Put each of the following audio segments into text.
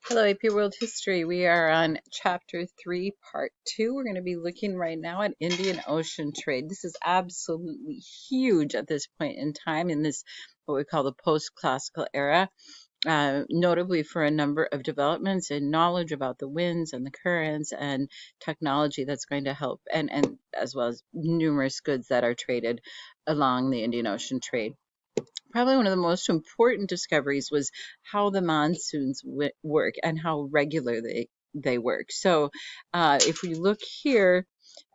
Hello, AP World History. We are on Chapter 3, Part 2. We're going to be looking right now at Indian Ocean trade. This is absolutely huge at this point in time in this, what we call the post-classical era, notably for a number of developments and knowledge about the winds and the currents and technology that's going to help, and as well as numerous goods that are traded along the Indian Ocean trade. Probably one of the most important discoveries was how the monsoons work and how regular they work. So if we look here,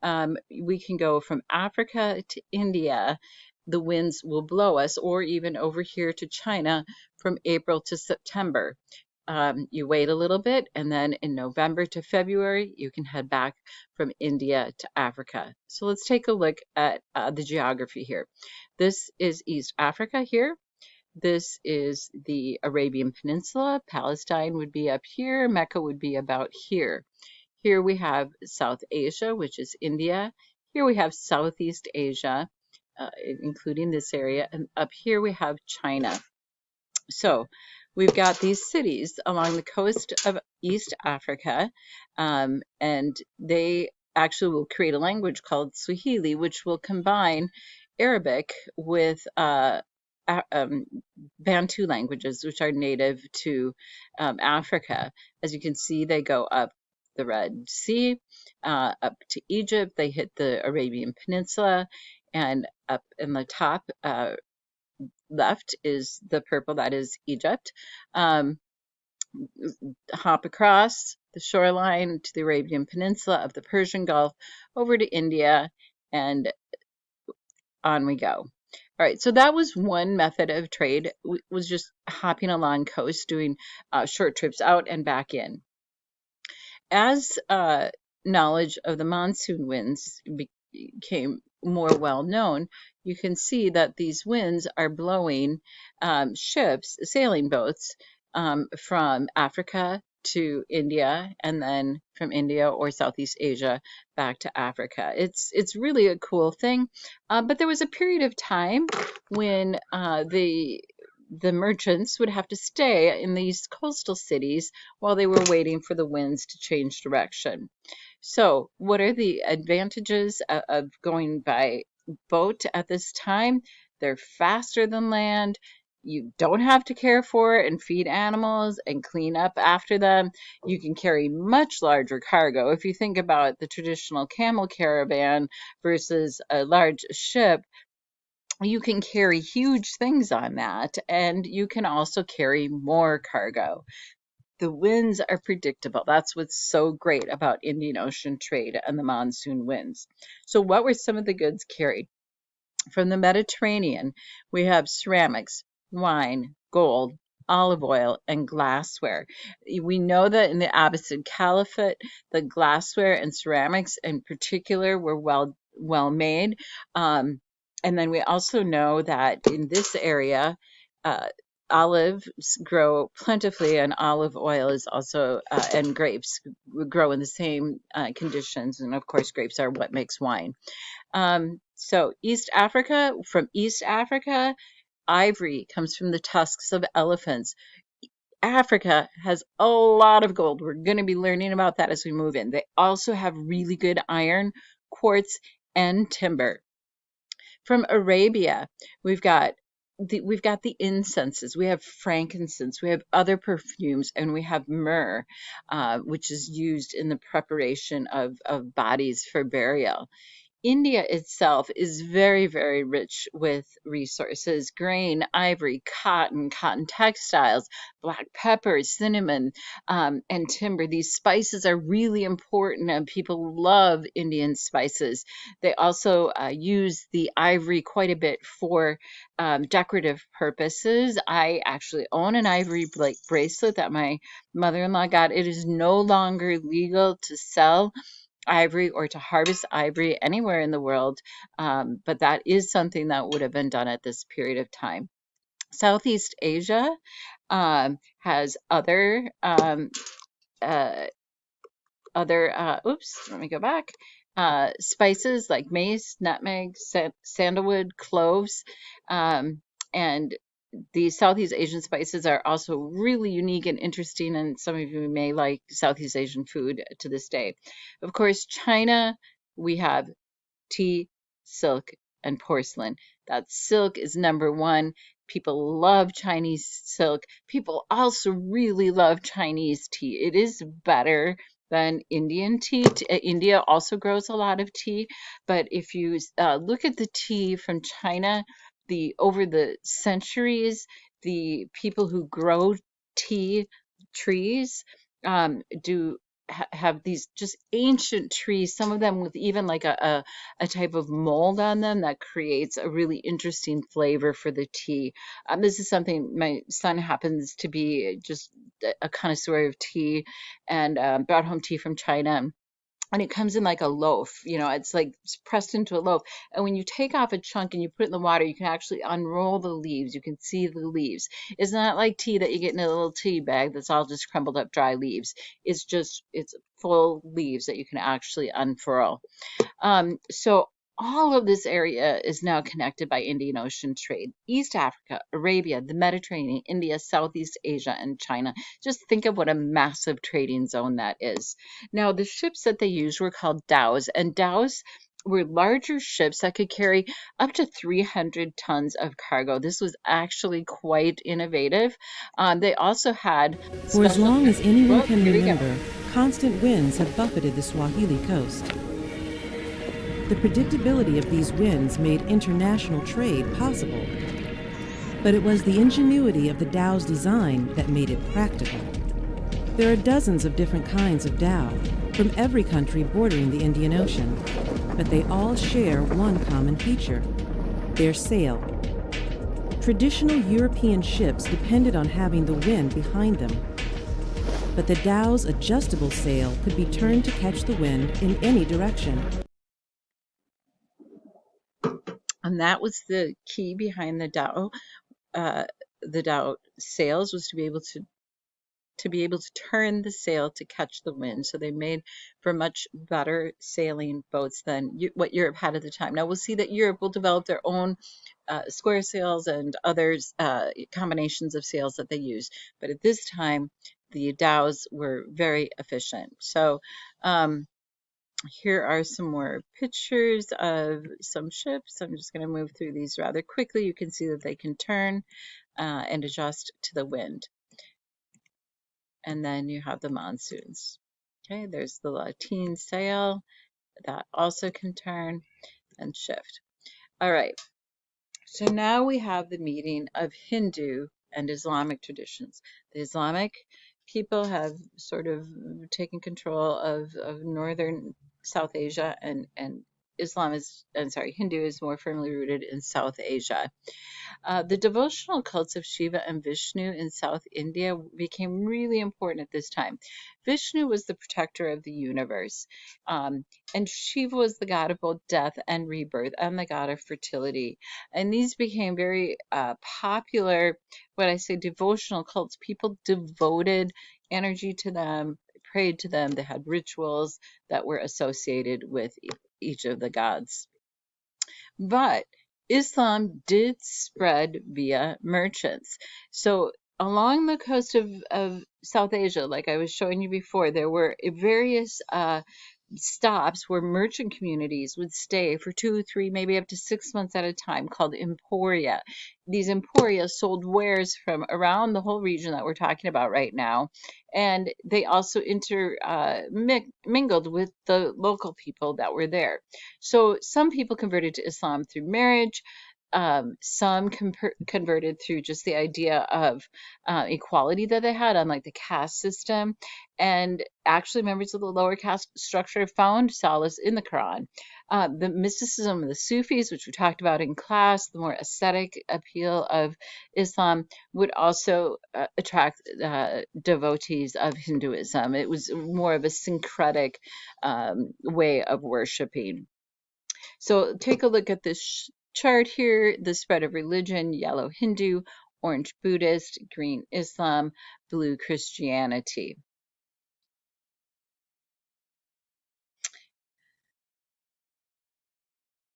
we can go from Africa to India. The winds will blow us, or even over here to China from April to September. You wait a little bit, and then in November to February, you can head back from India to Africa. So let's take a look at the geography here. This is East Africa here. This is the Arabian Peninsula. Palestine would be up here. Mecca would be about here. Here we have South Asia, which is India. Here we have Southeast Asia, including this area. And up here we have China. So we've got these cities along the coast of East Africa, and they actually will create a language called Swahili, which will combine Arabic with Bantu languages, which are native to Africa. As you can see, they go up the Red Sea, up to Egypt. They hit the Arabian Peninsula, and up in the top left is the purple, that is Egypt. Hop across the shoreline to the Arabian Peninsula of the Persian Gulf, over to India, and on we go. All right, so that was one method of trade, was just hopping along coast, doing short trips out and back in. As knowledge of the monsoon winds became more well known, you can see that these winds are blowing ships, sailing boats, from Africa to India, and then from India or Southeast Asia back to Africa. It's really a cool thing, but there was a period of time when the merchants would have to stay in these coastal cities while they were waiting for the winds to change direction. So, what are the advantages of going by boat at this time? They're faster than land. You don't have to care for and feed animals and clean up after them. You can carry much larger cargo. If you think about the traditional camel caravan versus a large ship, you can carry huge things on that, and you can also carry more cargo. The winds are predictable. That's what's so great about Indian Ocean trade and the monsoon winds. So, what were some of the goods carried? From the Mediterranean, we have ceramics, wine, gold, olive oil, and glassware. We know that in the Abbasid Caliphate, the glassware and ceramics in particular were well made. And then we also know that in this area, uh, olives grow plentifully, and olive oil is also, and grapes grow in the same conditions. And of course, grapes are what makes wine. So from East Africa, ivory comes from the tusks of elephants. Africa has a lot of gold. We're going to be learning about that as we move in. They also have really good iron, quartz, and timber. From Arabia, we've got the incenses, we have frankincense, we have other perfumes, and we have myrrh, which is used in the preparation of bodies for burial. India itself is very, very rich with resources: grain, ivory, cotton textiles, black pepper, cinnamon, and timber. These spices are really important, and people love Indian spices. They also use the ivory quite a bit for decorative purposes. I actually own an ivory bracelet that my mother-in-law got. It is no longer legal to sell ivory or to harvest ivory anywhere in the world, but that is something that would have been done at this period of time. Southeast Asia has let me go back, spices like mace, nutmeg, sandalwood, cloves, and these Southeast Asian spices are also really unique and interesting, and some of you may like Southeast Asian food to this day. Of course, China, we have tea, silk, and porcelain. That silk is number one. People love Chinese silk. People also really love Chinese tea. It is better than Indian tea. India also grows a lot of tea, but if you look at the tea from China, the over the centuries, the people who grow tea trees do have these just ancient trees, some of them with even like a type of mold on them that creates a really interesting flavor for the tea. This is something my son happens to be just a connoisseur of tea and brought home tea from China. And it comes in like a loaf, it's like it's pressed into a loaf. And when you take off a chunk and you put it in the water, you can actually unroll the leaves. You can see the leaves. It's not like tea that you get in a little tea bag that's all just crumbled up dry leaves. It's full leaves that you can actually unfurl. So all of this area is now connected by Indian Ocean trade. East Africa, Arabia, the Mediterranean, India, Southeast Asia, and China. Just think of what a massive trading zone that is. Now, the ships that they used were called dhows, and dhows were larger ships that could carry up to 300 tons of cargo. This was actually quite innovative. They also had For as special. long as anyone Well, can here we go. remember, constant winds have buffeted the Swahili coast. The predictability of these winds made international trade possible. But it was the ingenuity of the dhow's design that made it practical. There are dozens of different kinds of dhow from every country bordering the Indian Ocean, but they all share one common feature: their sail. Traditional European ships depended on having the wind behind them, but the dhow's adjustable sail could be turned to catch the wind in any direction. And that was the key behind uh, the dhow sails, was to be able to turn the sail to catch the wind. So they made for much better sailing boats than what Europe had at the time. Now we'll see that Europe will develop their own square sails and others combinations of sails that they use. But at this time, the dhows were very efficient. So here are some more pictures of some ships. I'm just going to move through these rather quickly. You can see that they can turn and adjust to the wind. And then you have the monsoons. Okay, there's the lateen sail that also can turn and shift. All right, so now we have the meeting of Hindu and Islamic traditions. The Islamic people have sort of taken control of northern South Asia, and Hindu is more firmly rooted in South Asia. The devotional cults of Shiva and Vishnu in South India became really important at this time. Vishnu was the protector of the universe, and Shiva was the god of both death and rebirth, and the god of fertility. And these became very popular, when I say devotional cults, people devoted energy to them, prayed to them, they had rituals that were associated with each of the gods. But Islam did spread via merchants. So along the coast of South Asia, like I was showing you before, there were various stops where merchant communities would stay for 2, 3, maybe up to 6 months at a time, called emporia. These emporia sold wares from around the whole region that we're talking about right now, and they also mingled with the local people that were there. So some people converted to Islam through marriage. Some converted through just the idea of equality that they had on like the caste system, and actually members of the lower caste structure found solace in the Quran. The mysticism of the Sufis, which we talked about in class, the more ascetic appeal of Islam, would also attract devotees of Hinduism. It was more of a syncretic way of worshiping. So take a look at this chart here: the spread of religion: yellow Hindu, orange Buddhist, green Islam, blue Christianity.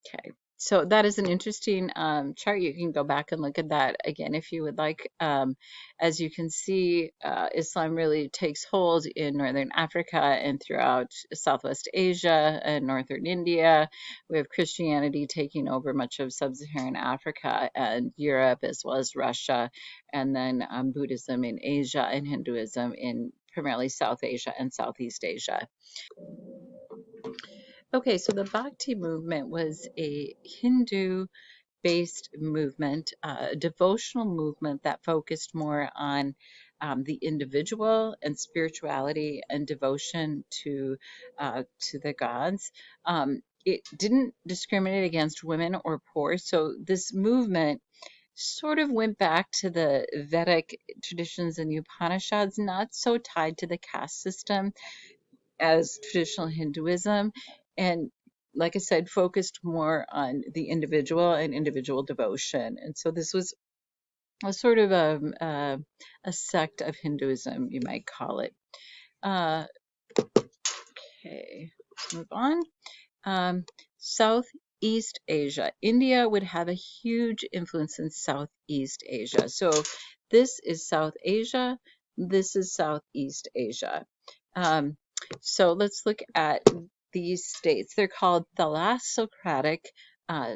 Okay, So that is an interesting chart. You can go back and look at that again if you would like. As you can see, Islam really takes hold in northern Africa and throughout Southwest Asia and northern India. We have Christianity taking over much of sub-Saharan Africa and Europe, as well as Russia, and then Buddhism in Asia and Hinduism in primarily South Asia and Southeast Asia. Okay, so the Bhakti movement was a Hindu-based movement, a devotional movement that focused more on the individual and spirituality and devotion to the gods. It didn't discriminate against women or poor, so this movement sort of went back to the Vedic traditions and the Upanishads, not so tied to the caste system as traditional Hinduism, and like I said, focused more on the individual and individual devotion. And so this was a sort of a sect of Hinduism, you might call it. Uh, okay, let's move on. Southeast Asia. India would have a huge influence in Southeast Asia. So this is South Asia. This is Southeast Asia. Um, so let's look at these states. They're called thalassocratic uh,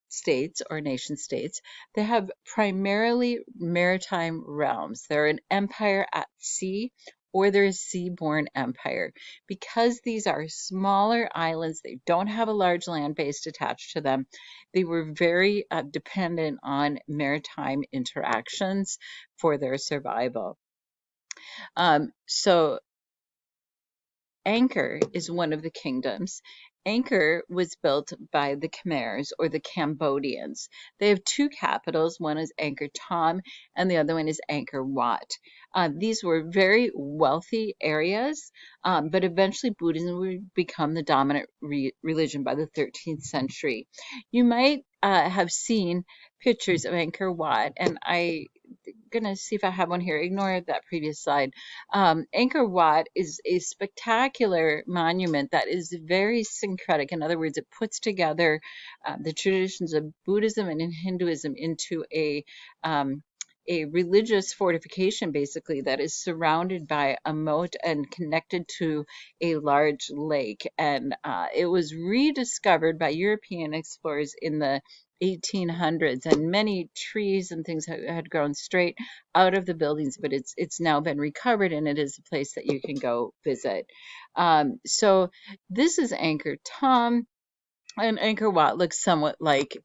states or nation states. They have primarily maritime realms. They're an empire at sea or they're a seaborne empire. Because these are smaller islands, they don't have a large land base attached to them. They were very dependent on maritime interactions for their survival. So Angkor is one of the kingdoms. Angkor was built by the Khmers or the Cambodians. They have two capitals. One is Angkor Thom and the other one is Angkor Wat. These were very wealthy areas, but eventually Buddhism would become the dominant religion by the 13th century. You might have seen pictures of Angkor Wat, and I gonna see if I have one here. Ignore that previous slide. Angkor Wat is a spectacular monument that is very syncretic. In other words, it puts together the traditions of Buddhism and Hinduism into a religious fortification, basically, that is surrounded by a moat and connected to a large lake. And it was rediscovered by European explorers in the 1800s, and many trees and things had grown straight out of the buildings, but it's now been recovered and it is a place that you can go visit. So this is Angkor Thom, and Angkor Wat looks somewhat like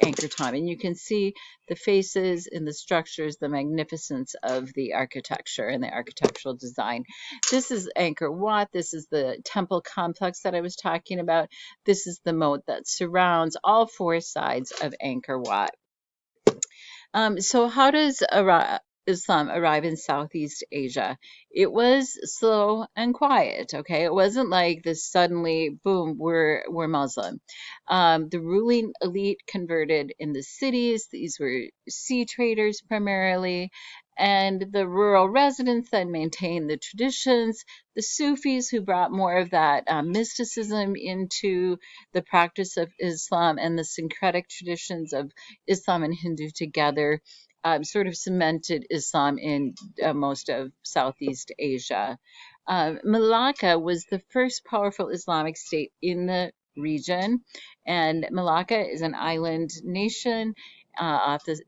Angkor Thom, and you can see the faces and the structures, the magnificence of the architecture and the architectural design. This is Angkor Wat. This is the temple complex that I was talking about. This is the moat that surrounds all four sides of Angkor Wat. So how does Islam arrive in Southeast Asia? It was slow and quiet, okay? It wasn't like this suddenly, boom, we're Muslim. The ruling elite converted in the cities. These were sea traders primarily. And the rural residents then maintained the traditions. The Sufis, who brought more of that mysticism into the practice of Islam and the syncretic traditions of Islam and Hindu together, sort of cemented Islam in most of Southeast Asia. Malacca was the first powerful Islamic state in the region, and Malacca is an island nation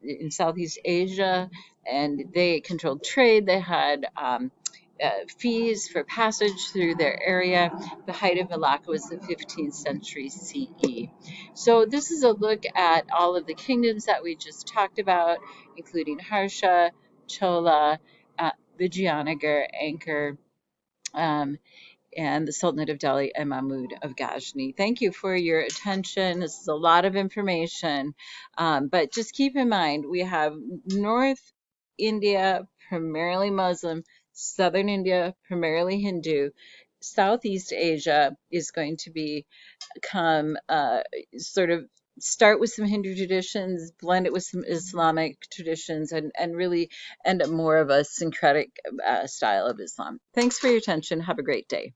in Southeast Asia, and they controlled trade. They had fees for passage through their area. The height of Malacca was the 15th century CE. So this is a look at all of the kingdoms that we just talked about, including Harsha, Chola, Vijayanagar, Angkor, um, and the Sultanate of Delhi and Mahmud of Ghazni. Thank you for your attention. This is a lot of information, but just keep in mind we have North India, primarily Muslim, Southern India, primarily Hindu. Southeast Asia is going to become sort of start with some Hindu traditions, blend it with some Islamic traditions, and really end up more of a syncretic style of Islam. Thanks for your attention. Have a great day.